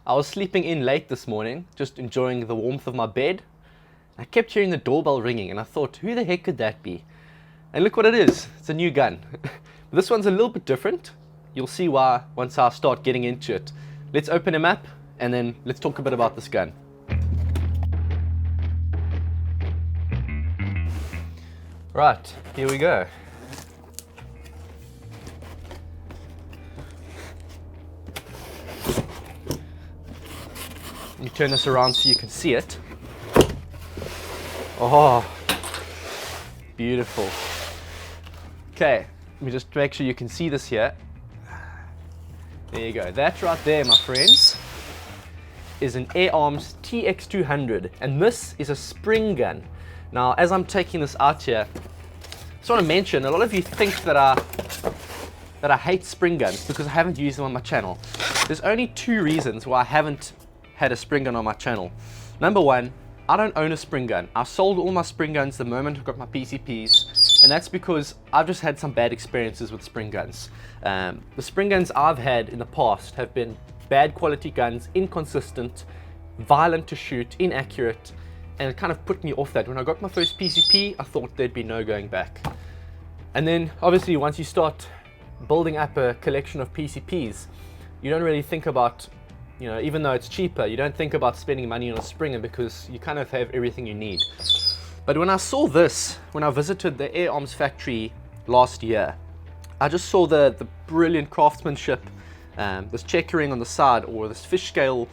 I was sleeping in late this morning, just enjoying the warmth of my bed. I kept hearing the doorbell ringing and I thought, who the heck could that be? And look what it is, it's a new gun. This one's a little bit different. You'll see why once I start getting into it. Let's open him up and then let's talk a bit about this gun. Right, here we go. Let me turn this around so you can see it. Oh, beautiful. Okay, let me just make sure you can see this here. There you go. That right there, my friends, is an AirArms TX200, and this is a spring gun. Now, as I'm taking this out here, I just want to mention, a lot of you think that I hate spring guns because I haven't used them on my channel. There's only two reasons why I haven't had a spring gun on my channel. Number one, I don't own a spring gun. I sold all my spring guns the moment I got my PCPs, and that's because I've just had some bad experiences with spring guns. The spring guns I've had in the past have been bad quality guns, inconsistent, violent to shoot, inaccurate, and it kind of put me off that. When I got my first PCP, I thought there'd be no going back. And then obviously once you start building up a collection of PCPs, you don't really think about, even though it's cheaper, you don't think about spending money on a Springer because you kind of have everything you need. But when I saw this, when I visited the AirArms factory last year, I just saw the brilliant craftsmanship, this checkering on the side, or this fish scale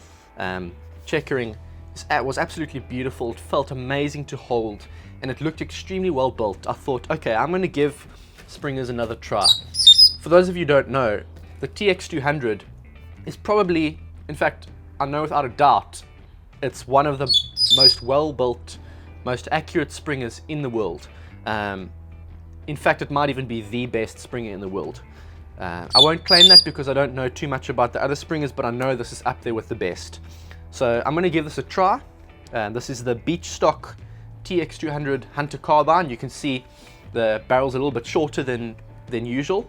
checkering. It was absolutely beautiful. It felt amazing to hold, and it looked extremely well built. I thought, okay, I'm going to give Springers another try. For those of you who don't know, the TX200 is probably, in fact, I know without a doubt, it's one of the most well-built, most accurate Springers in the world. In fact, it might even be the best Springer in the world. I won't claim that because I don't know too much about the other Springers, but I know this is up there with the best. So I'm going to give this a try. This is the Beach Stock TX200 Hunter Carbine. You can see the barrel's a little bit shorter than usual.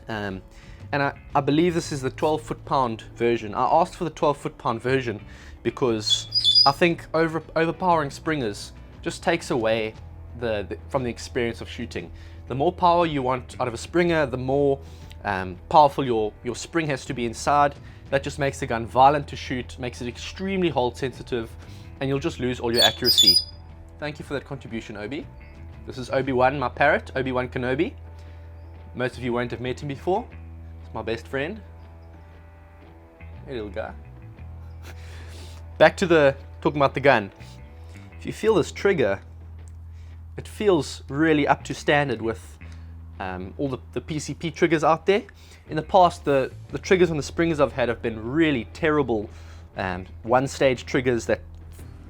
And I believe this is the 12 foot-pound version. I asked for the 12 foot-pound version because I think overpowering Springers just takes away from the experience of shooting. The more power you want out of a Springer, the more powerful your spring has to be inside. That just makes the gun violent to shoot, makes it extremely hold sensitive, and you'll just lose all your accuracy. Thank you for that contribution, Obi. This is Obi-Wan, my parrot, Obi-Wan Kenobi. Most of you won't have met him before. It's my best friend. Hey, little guy. Back to talking about the gun. If you feel this trigger, it feels really up to standard with all the PCP triggers out there. In the past, the triggers on the Springers I've had have been really terrible, one-stage triggers that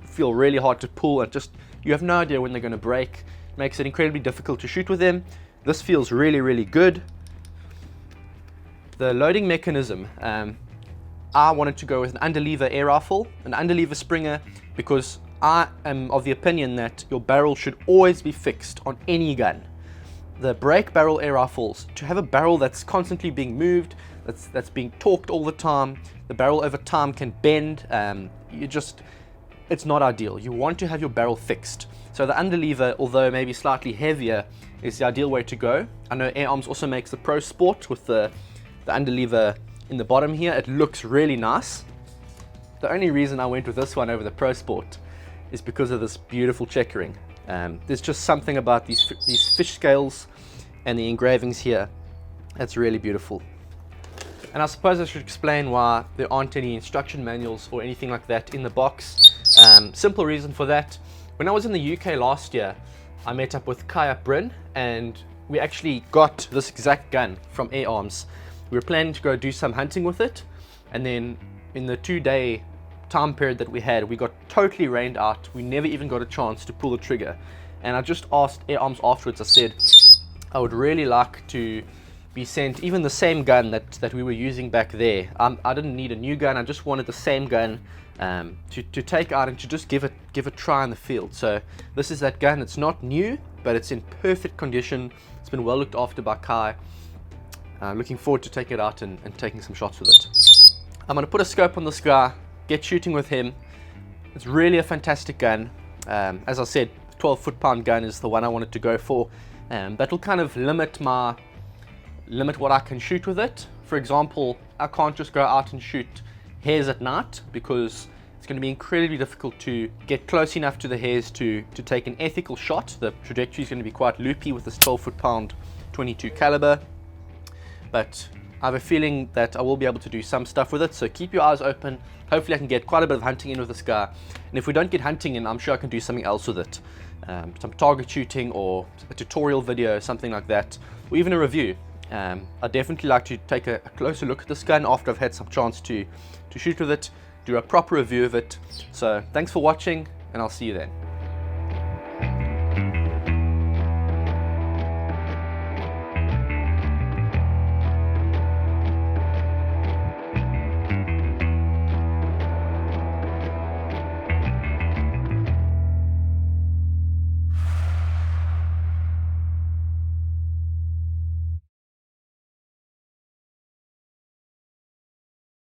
feel really hard to pull, and just you have no idea when they're going to break. It makes it incredibly difficult to shoot with them. This feels really, really good. The loading mechanism, I wanted to go with an underlever air rifle, an underlever Springer, because I am of the opinion that your barrel should always be fixed on any gun. The break barrel air rifles, to have a barrel that's constantly being moved, that's being torqued all the time, the barrel over time can bend, it's not ideal. You want to have your barrel fixed. So the underlever, although maybe slightly heavier, is the ideal way to go. I know AirArms also makes the Pro Sport with the underlever in the bottom here. It looks really nice. The only reason I went with this one over the Pro Sport is because of this beautiful checkering. There's just something about these fish scales and the engravings here that's really beautiful. And I suppose I should explain why there aren't any instruction manuals or anything like that in the box. Simple reason for that. When I was in the UK last year, I met up with Kai up Bryn, and we actually got this exact gun from AirArms. We were planning to go do some hunting with it, and then in the 2-day time period that we had, we got totally rained out. We never even got a chance to pull the trigger. And I just asked AirArms afterwards, I said, I would really like to be sent even the same gun that we were using back there. I didn't need a new gun, I just wanted the same gun to take out and to just give a try in the field. So this is that gun. It's not new, but it's in perfect condition. It's been well looked after by Kai. Looking forward to taking it out and taking some shots with it. I'm going to put a scope on this guy, get shooting with him. It's really a fantastic gun. As I said, 12 foot-pound gun is the one I wanted to go for. That will kind of limit what I can shoot with it. For example, I can't just go out and shoot hares at night because it's going to be incredibly difficult to get close enough to the hares to take an ethical shot. The trajectory is going to be quite loopy with this 12 foot-pound 22 caliber, but I have a feeling that I will be able to do some stuff with it, so keep your eyes open. Hopefully I can get quite a bit of hunting in with this guy, and if we don't get hunting in, I'm sure I can do something else with it. Some target shooting or a tutorial video, something like that, or even a review. I'd definitely like to take a closer look at this gun after I've had some chance to shoot with it, do a proper review of it. So thanks for watching, and I'll see you then.